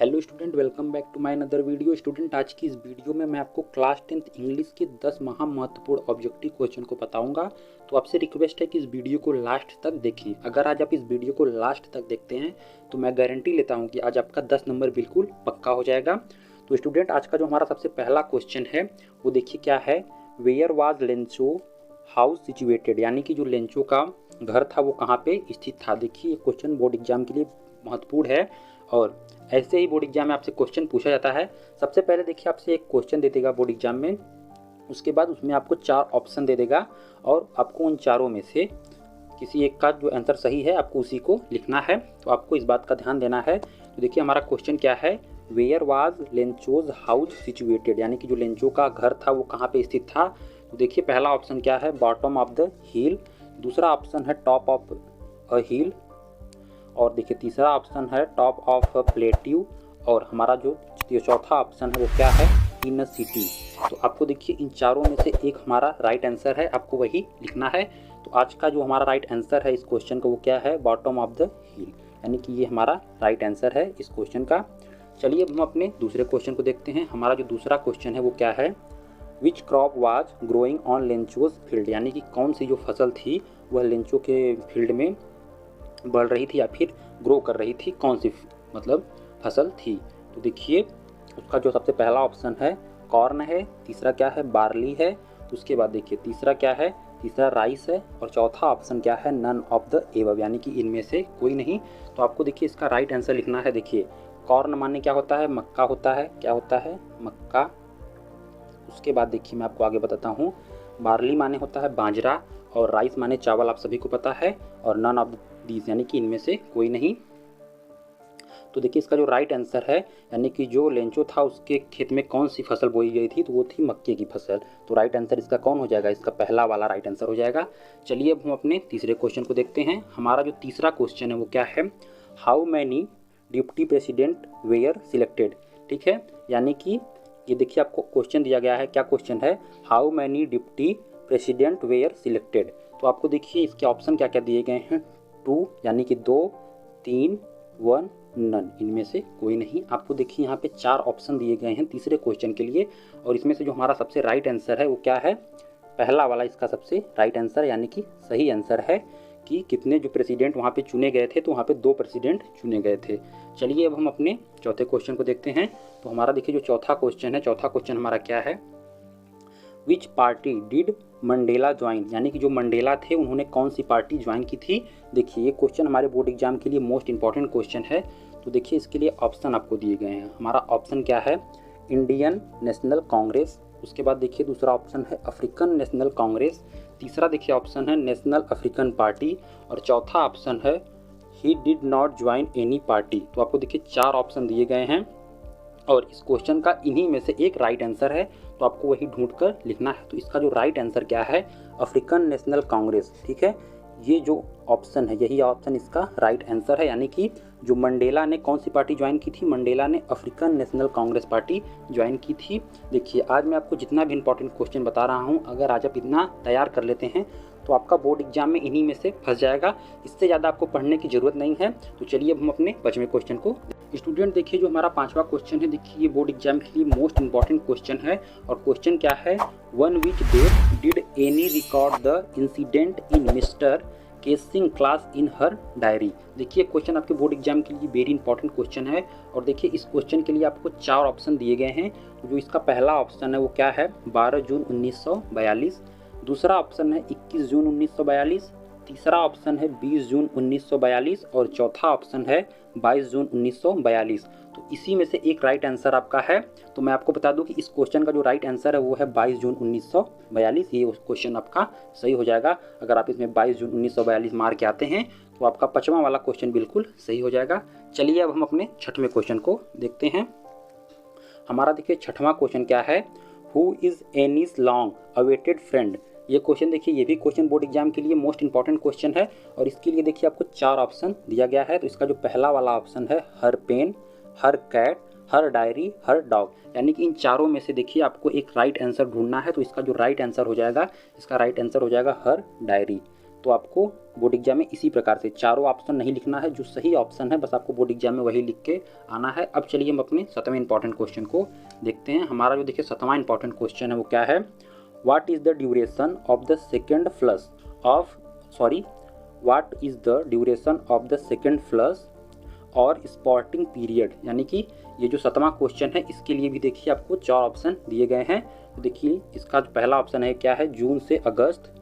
Hello student, welcome back to my another video. Student, आज की इस वीडियो में मैं आपको क्लास 10th इंग्लिश के 10 महा महत्वपूर्ण ऑब्जेक्टिव क्वेश्चन को बताऊंगा। तो आपसे रिक्वेस्ट है कि इस वीडियो को लास्ट तक देखिए। अगर आज आप इस वीडियो को लास्ट तक देखते हैं तो मैं गारंटी लेता हूं कि आज आपका 10 नंबर बिल्कुल पक्का हो जाएगा। तो स्टूडेंट, आज का जो हमारा सबसे पहला क्वेश्चन है वो देखिए क्या है। Where was Lencho house situated, यानी कि जो लेंचो का घर था वो कहाँ पे स्थित था। देखिए ये क्वेश्चन बोर्ड एग्जाम के लिए महत्वपूर्ण है और ऐसे ही बोर्ड एग्जाम में आपसे क्वेश्चन पूछा जाता है। सबसे पहले देखिए आपसे एक क्वेश्चन दे देगा बोर्ड एग्जाम में, उसके बाद उसमें आपको 4 ऑप्शन दे देगा और आपको उन चारों में से किसी एक का जो आंसर सही है आपको उसी को लिखना है। तो आपको इस बात का ध्यान देना है। तो देखिए हमारा क्वेश्चन क्या है, where was Lencho's house situated, यानी कि जो लेंचो का घर था वो कहाँ पे स्थित था। तो देखिए पहला ऑप्शन क्या है, बॉटम ऑफ द हिल। दूसरा ऑप्शन है टॉप ऑफ अ हिल। और देखिए तीसरा ऑप्शन है टॉप ऑफ प्लेट्यू। और हमारा जो चौथा ऑप्शन है वो क्या है, इन अ सिटी। तो आपको देखिए इन चारों में से एक हमारा राइट आंसर है, आपको वही लिखना है। तो आज का जो हमारा राइट आंसर है इस क्वेश्चन का वो क्या है, बॉटम ऑफ द हिल, यानी कि ये हमारा राइट आंसर है इस क्वेश्चन का। चलिए अब हम अपने दूसरे क्वेश्चन को देखते हैं। हमारा जो दूसरा क्वेश्चन है वो क्या है, which crop was growing on Lencho's field, यानी कि कौन सी जो फसल थी वह लेंचो के फील्ड में बढ़ रही थी या फिर ग्रो कर रही थी, कौन सी मतलब फसल थी। तो देखिए उसका जो सबसे पहला ऑप्शन है कॉर्न है, तीसरा क्या है बार्ली है, उसके बाद देखिए तीसरा क्या है, तीसरा राइस है और चौथा ऑप्शन क्या है, नन ऑफ द एबव, यानी कि इनमें से कोई नहीं। तो आपको देखिए इसका राइट आंसर लिखना है। देखिए कॉर्न माने क्या होता है, मक्का होता है, क्या होता है मक्का। उसके बाद देखिए मैं आपको आगे बताता हूँ, बार्ली माने होता है बाजरा और राइस माने चावल, आप सभी को पता है, और नन ऑफ दीज यानी कि इनमें से कोई नहीं। तो देखिए इसका जो राइट आंसर है, यानी कि जो लेंचो था उसके खेत में कौन सी फसल बोई गई थी, तो वो थी मक्के की फसल। तो राइट आंसर इसका कौन हो जाएगा, इसका पहला वाला राइट आंसर हो जाएगा। चलिए अब हम अपने तीसरे क्वेश्चन को देखते हैं। हमारा जो तीसरा क्वेश्चन है वो क्या है, how many deputy president were selected. ठीक है, यानी कि ये देखिए आपको क्वेश्चन दिया गया है, क्या क्वेश्चन है, how many deputy president were selected. तो आपको देखिए इसके ऑप्शन क्या क्या दिए गए हैं, 2 यानी कि 2, 3, 1, नन, इनमें से कोई नहीं। आपको देखिए यहाँ पे 4 ऑप्शन दिए गए हैं तीसरे क्वेश्चन के लिए और इसमें से जो हमारा सबसे राइट आंसर है वो क्या है, पहला वाला इसका सबसे राइट आंसर यानी कि सही आंसर है कि कितने जो प्रेसिडेंट वहाँ पे चुने गए थे, तो वहाँ पे 2 प्रेसिडेंट चुने गए थे। चलिए अब हम अपने चौथे क्वेश्चन को देखते हैं। तो हमारा देखिए जो चौथा क्वेश्चन है, चौथा क्वेश्चन हमारा क्या है, विच पार्टी डिड मंडेला ज्वाइन, यानी कि जो मंडेला थे उन्होंने कौन सी पार्टी ज्वाइन की थी। देखिए ये क्वेश्चन हमारे बोर्ड एग्जाम के लिए मोस्ट इंपॉर्टेंट क्वेश्चन है। तो देखिए इसके लिए ऑप्शन आपको दिए गए हैं। हमारा ऑप्शन क्या है, इंडियन नेशनल कांग्रेस। उसके बाद देखिए दूसरा ऑप्शन है अफ्रीकन नेशनल कांग्रेस। तीसरा देखिए ऑप्शन है नेशनल अफ्रीकन पार्टी और चौथा ऑप्शन है he did not join any party. तो आपको देखिए 4 ऑप्शन दिए गए हैं और इस क्वेश्चन का इन्हीं में से एक राइट आंसर है, तो आपको वही ढूंढकर लिखना है। तो इसका जो राइट आंसर क्या है, अफ्रीकन नेशनल कांग्रेस। ठीक है, ये जो ऑप्शन है यही ऑप्शन इसका राइट आंसर है, यानी कि जो मंडेला ने कौन सी पार्टी ज्वाइन की थी, मंडेला ने African national Congress party join की थी। देखिए आज मैं आपको जितना भी इंपॉर्टेंट क्वेश्चन बता रहा हूँ, अगर आज आप इतना तैयार कर लेते हैं तो आपका बोर्ड एग्जाम में इन्हीं में से फंस जाएगा, इससे ज़्यादा आपको पढ़ने की ज़रूरत नहीं है। तो चलिए अब हम अपने 5वें क्वेश्चन को, स्टूडेंट देखिए जो हमारा 5वां क्वेश्चन है, देखिए ये बोर्ड एग्जाम के लिए मोस्ट इंपॉर्टेंट क्वेश्चन है और क्वेश्चन क्या है, on which date did Anne record the incident in mister Keesing class in her diary. देखिए क्वेश्चन आपके बोर्ड एग्जाम के लिए वेरी इंपॉर्टेंट क्वेश्चन है और देखिए इस क्वेश्चन के लिए आपको 4 ऑप्शन दिए गए हैं। जो इसका पहला ऑप्शन है वो क्या है, 12 जून 1942। दूसरा ऑप्शन है 21 जून 1942। तीसरा ऑप्शन है 20 जून 1942 और चौथा ऑप्शन है 22 जून 1942। तो इसी में से एक राइट आंसर आपका है। तो मैं आपको बता दूं कि इस क्वेश्चन का जो राइट आंसर है वो है 22 जून 1942। ये क्वेश्चन आपका सही हो जाएगा। अगर आप इसमें 22 जून 1942 मार के आते हैं तो आपका 5वां वाला क्वेश्चन बिल्कुल सही हो जाएगा। चलिए अब हम अपने 6वें क्वेश्चन को देखते हैं। हमारा देखिए 6वां क्वेश्चन क्या है, who is Annie's long awaited friend. ये क्वेश्चन देखिए ये भी क्वेश्चन बोर्ड एग्जाम के लिए मोस्ट इंपॉर्टेंट क्वेश्चन है और इसके लिए देखिए आपको 4 ऑप्शन दिया गया है। तो इसका जो पहला वाला ऑप्शन है हर पेन, हर कैट, हर डायरी, हर डॉग, यानी कि इन चारों में से देखिए आपको एक राइट आंसर ढूंढना है। तो इसका जो राइट आंसर हो जाएगा, इसका राइट आंसर हो जाएगा हर डायरी। तो आपको बोर्ड एग्जाम में इसी प्रकार से चारों ऑप्शन नहीं लिखना है, जो सही ऑप्शन है बस आपको बोर्ड एग्जाम में वही लिख के आना है। अब चलिए हम अपने 7वें इंपॉर्टेंट क्वेश्चन को देखते हैं। हमारा जो देखिए 7वां इंपॉर्टेंट क्वेश्चन है वो क्या है, what is the duration of the second flush of the second flush और स्पॉटिंग पीरियड। यानी कि ये जो 7वां क्वेश्चन है इसके लिए भी देखिए आपको 4 ऑप्शन दिए गए हैं। तो देखिए इसका जो पहला ऑप्शन है क्या है, जून से अगस्त,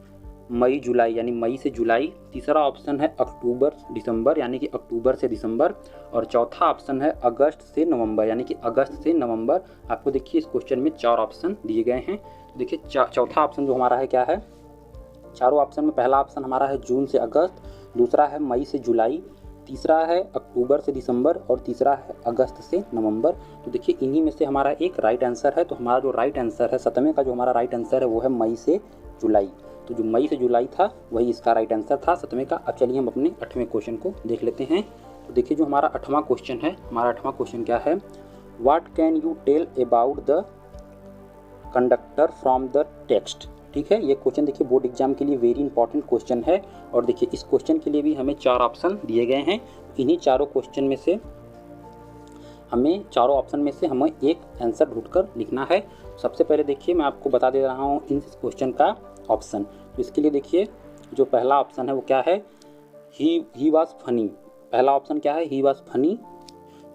मई जुलाई यानी मई से जुलाई। तीसरा ऑप्शन है अक्टूबर दिसंबर यानी कि अक्टूबर से दिसंबर। और चौथा ऑप्शन है अगस्त से नवंबर यानी कि अगस्त से नवंबर। आपको देखिए इस क्वेश्चन में 4 ऑप्शन दिए गए हैं। तो देखिए चौथा ऑप्शन जो हमारा है क्या है, चारों ऑप्शन में पहला ऑप्शन हमारा है जून से अगस्त, दूसरा है मई से जुलाई, तीसरा है अक्टूबर से दिसंबर और तीसरा है अगस्त से नवंबर। तो देखिए इन्हीं में से हमारा एक राइट आंसर है। तो हमारा जो राइट आंसर है 7वें का जो हमारा राइट आंसर है वो है मई से जुलाई। तो जो मई से जुलाई था वही इसका राइट आंसर था 7वें का। अब चलिए हम अपने 8वें क्वेश्चन को देख लेते हैं। तो देखिए जो हमारा 8वां क्वेश्चन है, हमारा 8वां क्वेश्चन क्या है, what can you tell about the conductor from the text. ठीक है, ये क्वेश्चन देखिए बोर्ड एग्जाम के लिए वेरी इंपॉर्टेंट क्वेश्चन है। और देखिए इस क्वेश्चन के लिए भी हमें 4 ऑप्शन दिए गए हैं। इन्हीं चारों क्वेश्चन में से हमें चारों ऑप्शन में से हमें एक आंसर ढूंढकर लिखना है। सबसे पहले देखिए मैं आपको बता दे रहा हूँ इस क्वेश्चन का ऑप्शन। तो इसके लिए देखिए जो पहला ऑप्शन है वो क्या है, ही वाज फनी। पहला ऑप्शन क्या है, ही वाज फनी।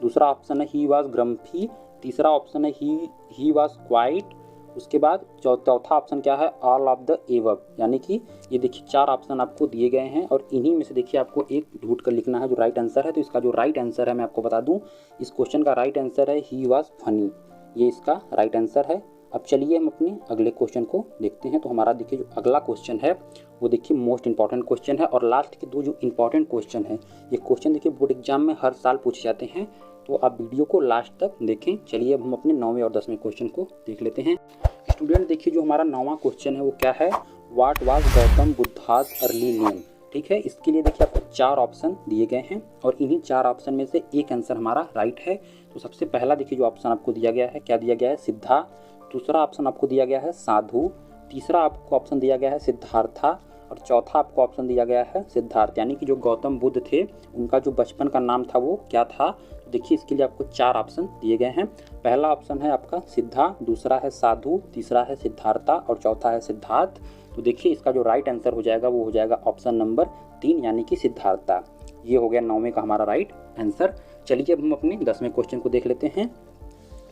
दूसरा ऑप्शन है ही वाज ग्रम्फी। तीसरा ऑप्शन है ही वाज क्वाइट। उसके बाद चौथा ऑप्शन क्या है, ऑल ऑफ द एबव। यानी कि ये देखिए 4 ऑप्शन आपको दिए गए हैं और इन्हीं में से देखिए आपको एक ढूंढ कर लिखना है जो राइट आंसर है। तो इसका जो राइट आंसर है मैं आपको बता दूं, इस क्वेश्चन का राइट आंसर है ही वाज फनी, ये इसका राइट आंसर है। अब चलिए हम अपने अगले क्वेश्चन को देखते हैं। तो हमारा देखिए जो अगला क्वेश्चन है वो देखिए मोस्ट इंपॉर्टेंट क्वेश्चन है और लास्ट के 2 जो इंपॉर्टेंट क्वेश्चन है, ये क्वेश्चन देखिए बोर्ड एग्जाम में हर साल पूछे जाते हैं। तो आप वीडियो को लास्ट तक देखें। चलिए अब हम अपने 9वें और 10वें क्वेश्चन को देख लेते हैं। स्टूडेंट देखिए जो हमारा 9वां क्वेश्चन है वो क्या है, what was Gautam Buddha's early name. ठीक है, इसके लिए देखिए आपको 4 ऑप्शन दिए गए हैं और इन्हीं 4 ऑप्शन में से एक आंसर हमारा राइट है। तो सबसे पहला देखिए जो ऑप्शन आपको दिया गया है, क्या दिया गया है, सिद्धा। दूसरा ऑप्शन आपको दिया गया है साधु। तीसरा आपको ऑप्शन दिया गया है सिद्धार्था और चौथा आपको ऑप्शन दिया गया है सिद्धार्थ। यानी कि जो गौतम बुद्ध थे उनका जो बचपन का नाम था वो क्या था। तो देखिए इसके लिए आपको 4 ऑप्शन दिए गए हैं। पहला ऑप्शन है आपका सिद्धा, दूसरा है साधु, तीसरा है सिद्धार्था और चौथा है सिद्धार्थ। तो देखिए इसका जो राइट आंसर हो जाएगा वो हो जाएगा ऑप्शन नंबर 3 यानी कि सिद्धार्था। ये हो गया 9वें का हमारा राइट आंसर। चलिए अब हम अपने 10वें क्वेश्चन को देख लेते हैं।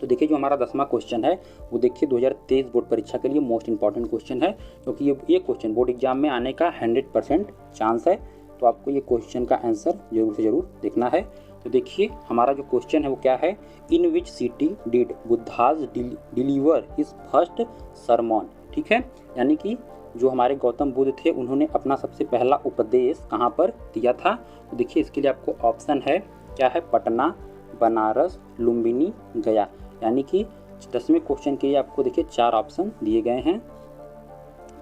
तो देखिए जो हमारा 10वां क्वेश्चन है वो देखिए 2023 बोर्ड परीक्षा के लिए मोस्ट इंपॉर्टेंट क्वेश्चन है, क्योंकि ये क्वेश्चन बोर्ड एग्जाम में आने का 100% चांस है। तो आपको ये क्वेश्चन का आंसर जरूर से जरूर देखना है। तो देखिए हमारा जो क्वेश्चन है वो क्या है, in which city did Buddha's deliver his first sermon. ठीक है, यानी कि जो हमारे गौतम बुद्ध थे उन्होंने अपना सबसे पहला उपदेश कहाँ पर दिया था। तो देखिए इसके लिए आपको ऑप्शन है क्या है, पटना, बनारस, लुम्बिनी, गया। यानी कि 10वें क्वेश्चन के लिए आपको देखिए 4 ऑप्शन दिए गए हैं।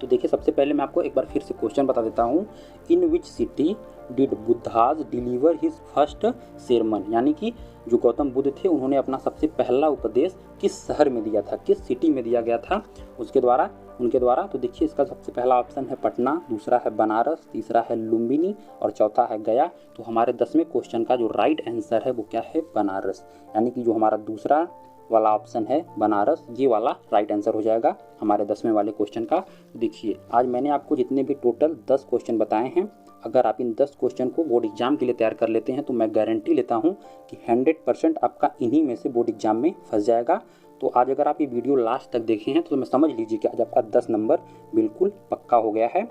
तो देखिए सबसे पहले मैं आपको एक बार फिर से क्वेश्चन बता देता हूँ, in which city did Buddha's deliver his first sermon. यानी कि जो गौतम बुद्ध थे उन्होंने अपना सबसे पहला उपदेश किस शहर में दिया था, किस सिटी में दिया गया था उनके द्वारा। तो देखिए इसका सबसे पहला ऑप्शन है पटना, दूसरा है बनारस, तीसरा है लुम्बिनी और चौथा है गया। तो हमारे 10वें क्वेश्चन का जो राइट आंसर है वो क्या है, बनारस। यानी कि जो हमारा दूसरा वाला ऑप्शन है बनारस, ये वाला राइट आंसर हो जाएगा हमारे 10वें वाले क्वेश्चन का। देखिए आज मैंने आपको जितने भी टोटल 10 क्वेश्चन बताए हैं, अगर आप इन 10 क्वेश्चन को बोर्ड एग्जाम के लिए तैयार कर लेते हैं तो मैं गारंटी लेता हूं कि 100% आपका इन्हीं में से बोर्ड एग्जाम में फंस जाएगा। तो आज अगर आप ये वीडियो लास्ट तक देखे हैं तो मैं समझ लीजिए कि आज आपका 10 नंबर बिल्कुल पक्का हो गया है।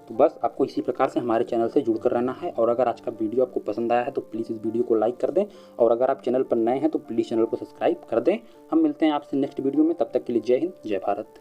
तो बस आपको इसी प्रकार से हमारे चैनल से जुड़कर रहना है। और अगर आज का वीडियो आपको पसंद आया है तो प्लीज़ इस वीडियो को लाइक कर दें और अगर आप चैनल पर नए हैं तो प्लीज़ चैनल को सब्सक्राइब कर दें। हम मिलते हैं आपसे नेक्स्ट वीडियो में, तब तक के लिए जय हिंद, जय भारत।